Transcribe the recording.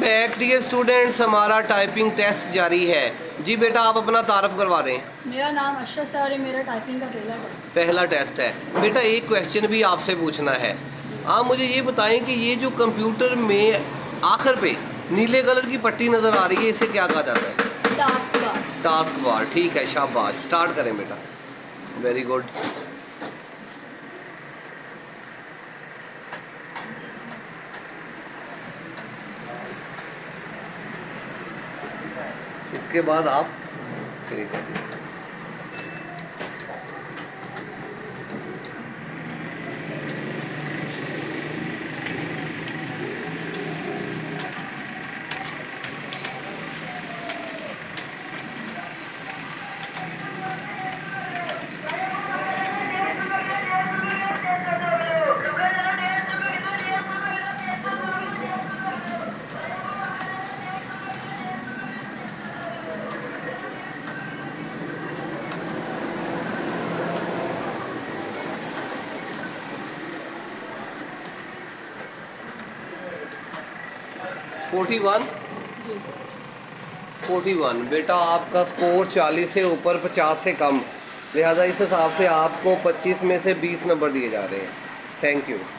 Back dear students, हमारा typing test जारी है। जी बेटा, आप अपना तारफ़ करवा दें। मेरा नाम अशरफ है और ये मेरा टाइपिंग का पहला टेस्ट है। बेटा एक क्वेश्चन भी आपसे पूछना है। आप मुझे ये बताएं कि ये जो कंप्यूटर में आखिर पे नीले कलर की पट्टी नज़र आ रही है, इसे क्या कहा जाता है? Task bar. टास्क बार, ठीक है, शाबाश। स्टार्ट करें बेटा। Very good. इसके बाद आप फ्री कर दीजिए। जी 41 बेटा, आपका स्कोर 40 से ऊपर 50 से कम, लिहाजा इस हिसाब से आपको 25 में से 20 नंबर दिए जा रहे हैं। Thank you.